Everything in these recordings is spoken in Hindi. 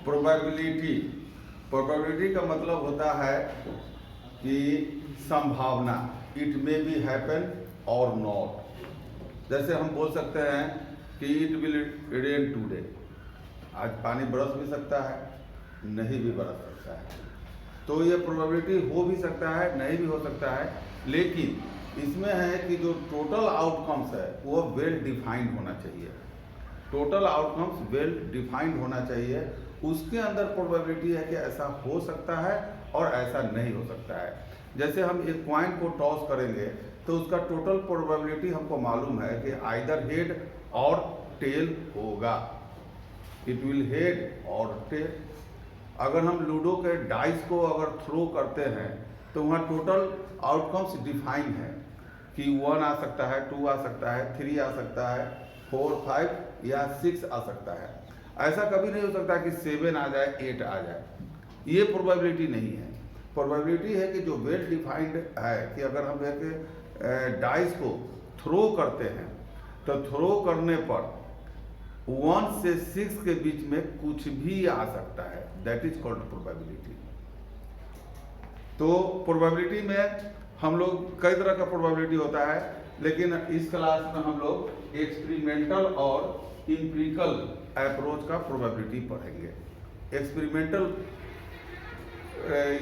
प्रोबेबिलिटी, प्रोबेबिलिटी का मतलब होता है कि संभावना, इट मे बी हैपन और नॉट। जैसे हम बोल सकते हैं कि इट विल रेन टुडे, आज पानी बरस भी सकता है, नहीं भी बरस सकता है। तो ये प्रोबेबिलिटी हो भी सकता है, नहीं भी हो सकता है, लेकिन इसमें है कि जो टोटल आउटकम्स है वो वेल डिफाइंड होना चाहिए। टोटल आउटकम्स वेल डिफाइंड होना चाहिए, उसके अंदर प्रोबेबिलिटी है कि ऐसा हो सकता है और ऐसा नहीं हो सकता है। जैसे हम एक कॉइन को टॉस करेंगे तो उसका टोटल प्रोबेबिलिटी हमको मालूम है कि आइदर हेड और टेल होगा, इट विल हेड और टेल। अगर हम लूडो के डाइस को अगर थ्रो करते हैं तो वहाँ टोटल आउटकम्स डिफाइन है कि 1 आ सकता है, 2 आ सकता है, 3 आ सकता है, 4, 5 या 6 आ सकता है। ऐसा कभी नहीं हो सकता कि 7 आ जाए, 8 आ जाए, ये प्रोबेबिलिटी नहीं है। प्रोबेबिलिटी है कि जो वेल डिफाइंड है कि अगर हम एक डाइस को थ्रो करते हैं तो थ्रो करने पर 1 से 6 के बीच में कुछ भी आ सकता है, दैट इज कॉल्ड प्रोबेबिलिटी। तो प्रोबेबिलिटी में हम लोग कई तरह का प्रोबेबिलिटी होता है, लेकिन इस क्लास में हम लोग एक्सपेरिमेंटल और एम्पिरिकल अप्रोच का प्रोबेबिलिटी पढ़ेंगे। एक्सपेरिमेंटल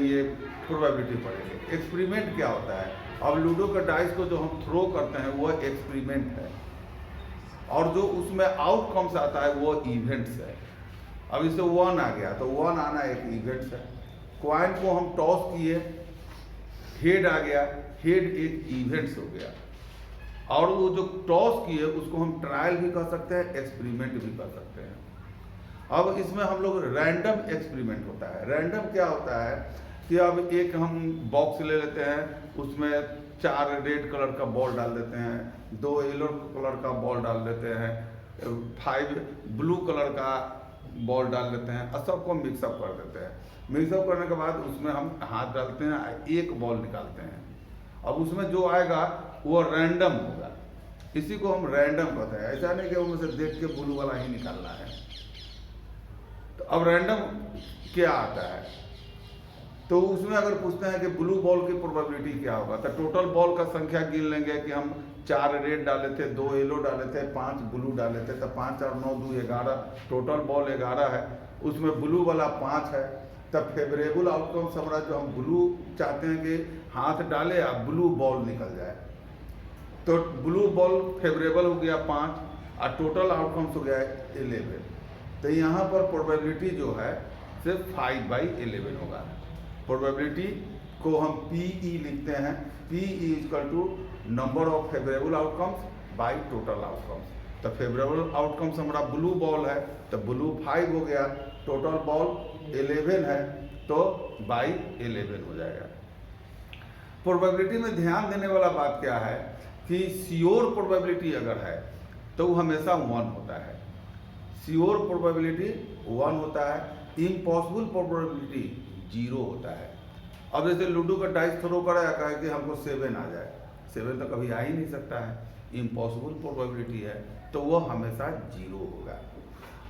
ये प्रोबेबिलिटी पढ़ेंगे। एक्सपेरिमेंट क्या होता है? अब लूडो का डाइस को जो हम थ्रो करते हैं वो एक्सपेरिमेंट है, और जो उसमें आउटकम्स आता है वो इवेंट्स है। अब इससे 1 आ गया तो 1 आना एक इवेंट्स है। कॉइन को हम टॉस किए, हेड आ गया, हेड एक इवेंट्स हो गया। और वो जो टॉस किए उसको हम ट्रायल भी कर सकते हैं, एक्सपेरिमेंट भी कर सकते हैं। अब इसमें हम लोग रैंडम एक्सपेरिमेंट होता है। रैंडम क्या होता है कि अब एक हम बॉक्स ले लेते हैं, उसमें 4 रेड कलर का बॉल डाल देते हैं, 2 येलो कलर का बॉल डाल देते हैं, 5 ब्लू कलर का बॉल डाल देते हैं और सबको मिक्सअप कर देते हैं। मिक्सअप करने के बाद उसमें हम हाथ डालते हैं, एक बॉल निकालते हैं। अब उसमें जो आएगा वो रैंडम होगा, इसी को हम रैंडम कहते हैं। ऐसा नहीं कि उनमें से देख के ब्लू वाला ही निकालना है। तो अब रैंडम क्या आता है, तो उसमें अगर पूछते हैं कि ब्लू बॉल की प्रोबेबिलिटी क्या होगा, तो टोटल बॉल का संख्या गिन लेंगे कि हम 4 रेड डाले थे, 2 येलो डाले थे, 5 ब्लू डाले थे, तो 5 और 9 2 11, टोटल बॉल 11 है। उसमें ब्लू वाला 5 है, तब फेवरेबल आउटकम्स हमारा जो हम ब्लू चाहते हैं कि हाथ डाले और ब्लू बॉल निकल जाए, तो ब्लू बॉल फेवरेबल हो गया 5 और टोटल आउटकम्स हो गया 11। तो यहाँ पर प्रोबेबिलिटी जो है सिर्फ 5/11 होगा। प्रोबेबिलिटी को हम PE लिखते हैं, PE = number of favourable outcomes by total outcomes. तो फेवरेबल आउटकम्स हमारा ब्लू बॉल है तो ब्लू 5 हो गया, टोटल बॉल 11 है तो बाई 11 हो जाएगा। प्रोबेबिलिटी में ध्यान देने वाला बात क्या है कि श्योर प्रोबेबिलिटी अगर है तो वो हमेशा 1 होता है। श्योर प्रोबेबिलिटी 1 होता है, इम्पॉसिबल प्रोबेबिलिटी 0 होता है। अब जैसे लूडो का डाइस थ्रो कराया, कहा कि हमको 7 आ जाए, 7 तो कभी आ ही नहीं सकता है, इम्पॉसिबल प्रोबेबिलिटी है, तो वो हमेशा 0 होगा।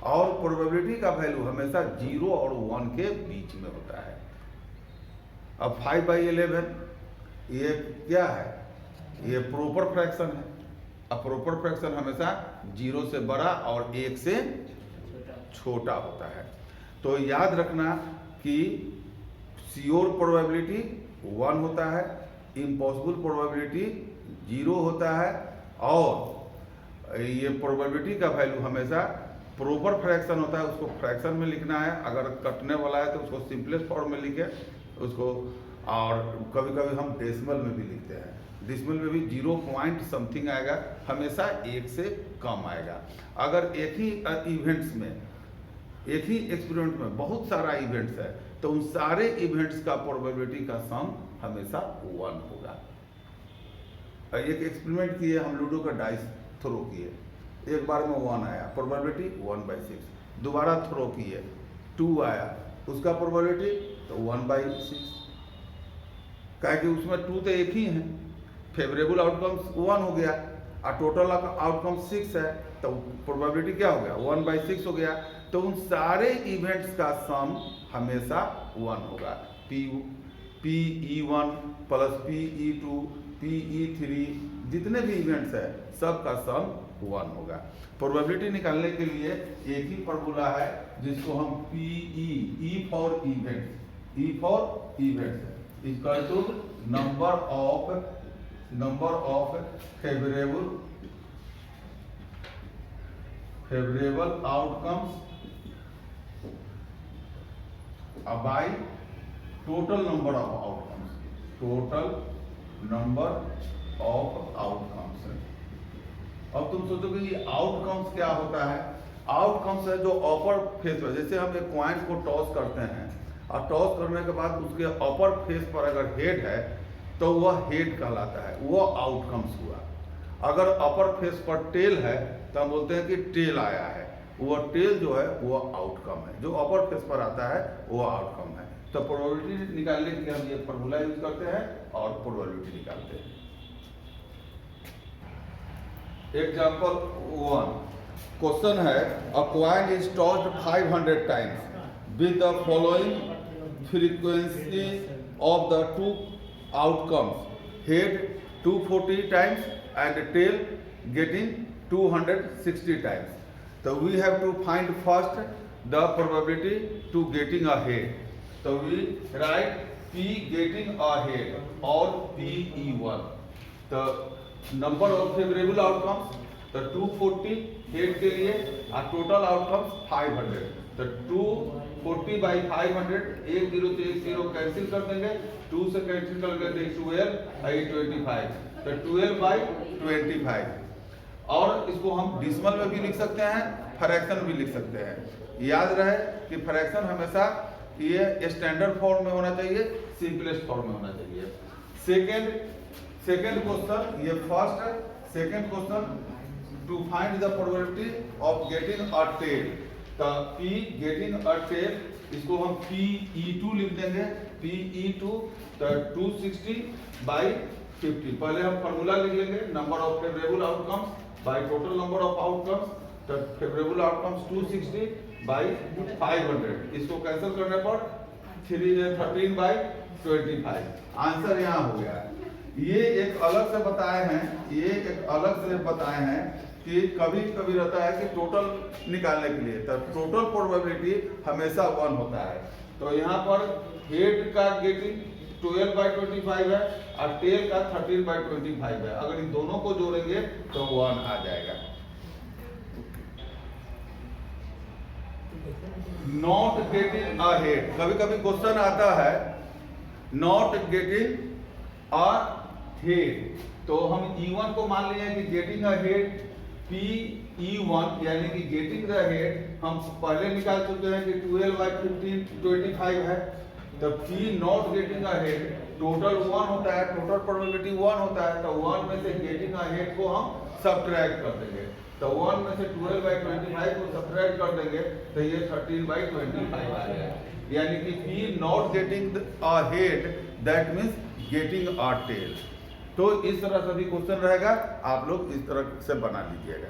और प्रोबेबिलिटी का वैल्यू हमेशा 0 और 1 के बीच में होता है। अब 5/11 ये क्या है? ये प्रॉपर फ्रैक्शन है। अब प्रॉपर फ्रैक्शन हमेशा 0 से बड़ा और 1 से छोटा होता है। तो याद रखना कि श्योर प्रोबेबिलिटी 1 होता है, इम्पॉसिबल प्रोबेबिलिटी 0 होता है, और ये प्रोबेबिलिटी का वैल्यू हमेशा प्रॉपर फ्रैक्शन होता है, उसको फ्रैक्शन में लिखना है। अगर कटने वाला है तो उसको सिंपलेस्ट फॉर्म में लिखे उसको, और कभी कभी हम डेसिमल में भी लिखते हैं। डेसिमल में भी 0 पॉइंट समथिंग आएगा, हमेशा 1 से कम आएगा। अगर एक ही इवेंट्स में, एक ही एक्सपेरिमेंट में बहुत सारा इवेंट्स है तो उन सारे इवेंट्स का प्रोबेबिलिटी का सम हमेशा 1 होगा। एक एक्सपेरिमेंट किए हम, लूडो का डाइस थ्रो किए, एक बार में 1 आया, प्रोबेबिलिटी 1/6। दोबारा थ्रो किए, 2 आया, उसका प्रोबेबिलिटी तो 1/6। क्या कि उसमें 2 तो एक ही है, फेवरेबल आउटकम्स 1 हो गया और टोटल आउटकम 6 है, तो प्रोबेबिलिटी क्या हो गया? 1/6 हो गया। तो उन सारे इवेंट्स का सम हमेशा 1 होगा। PE1 प्लस PE2 PE3 जितने भी इवेंट्स है सब का सम 1 होगा। प्रोबेबिलिटी निकालने के लिए एक ही फार्मूला है जिसको हम PE for events equal to number of favourable outcomes by total number of outcomes. अब तुम सोचोगे ये आउटकम्स क्या होता है? आउटकम्स है जो अपर फेस पर, जैसे हम एक कॉइन को टॉस करते हैं और टॉस करने के बाद उसके अपर फेस पर अगर हेड है तो वह हेड कहलाता है, वो आउटकम्स हुआ। अगर अपर फेस पर टेल है तो हम बोलते हैं कि टेल आया है, वो टेल जो है वो आउटकम है, जो अपर फेस पर आता है वो आउटकम है। तो प्रोबेबिलिटी निकालने के लिए हम ये फॉर्मूला यूज करते हैं और प्रोबेबिलिटी निकालते हैं। एग्जाम्पल 1 क्वेश्चन है, अ coin is tossed 500 times with the following frequency of the 2 outcomes, head 240 times and tail getting 260 times. So we have to find first the probability to getting a head. So we write P getting a head or PE1. The number of favorable outcomes, the 240 head के लिए और total outcomes 500. The 240 by 500 एक 0 से एक 0 कैंसिल कर देंगे, 2 से कैंसिल कर देंगे 12 और 25, तो 12 by 25। और इसको हम डिसिमल में भी लिख सकते हैं, फ्रैक्शन भी लिख सकते हैं। याद रहे कि फ्रैक्शन हमेशा ये स्टैंडर्ड फॉर्म में होना चाहिए, सिंपलेस्ट फॉर्म में होना चाहिए। सेकेंड क्वेश्चन, ये first second question, to find the probability of getting a tail. तो P गेटिंग अ टेल, इसको हम PE2 लिख देंगे, PE2 तो 260 बाई 50। पहले हम फॉर्मूला लिख लेंगे, number of favourable outcomes by total number of outcomes. तो फेवरेबल आउटकम्स 260 बाई 500, इसको कैंसिल करने पर 13 बाई 25। आंसर यहाँ हो गया। ये एक अलग से बताए हैं कि कभी कभी रहता है कि टोटल निकालने के लिए, तो टोटल प्रोबेबिलिटी हमेशा 1 होता है। तो यहाँ पर हेड का गेटिंग 12 बाई 25 है और टेल का 13 बाई 25 है। अगर इन दोनों को जोड़ेंगे तो 1 आ जाएगा। नॉट गेटिंग अ हेड, कभी कभी क्वेश्चन आता है नॉट गेटिंग अ हेड, तो हम E1 को मान लिया कि गेटिंग अ हेड PE1 यानी कि गेटिंग द हेड हम पहले निकाल चुके हैं कि 12 बाई 25 है। तो P not getting a head total 1 होता है, टोटल प्रोबेबिलिटी 1 होता है, तो 1 में से गेटिंग अ हेड को हम सब्ट्रैक्ट कर देंगे। तो 1 में से 12 बाई 25 को सब्ट्रैक्ट कर देंगे तो ये 13 बाई 25 आ जाएगा। यानी कि P not getting a head that means getting a tail. तो इस तरह सभी क्वेश्चन रहेगा, आप लोग इस तरह से बना लीजिएगा।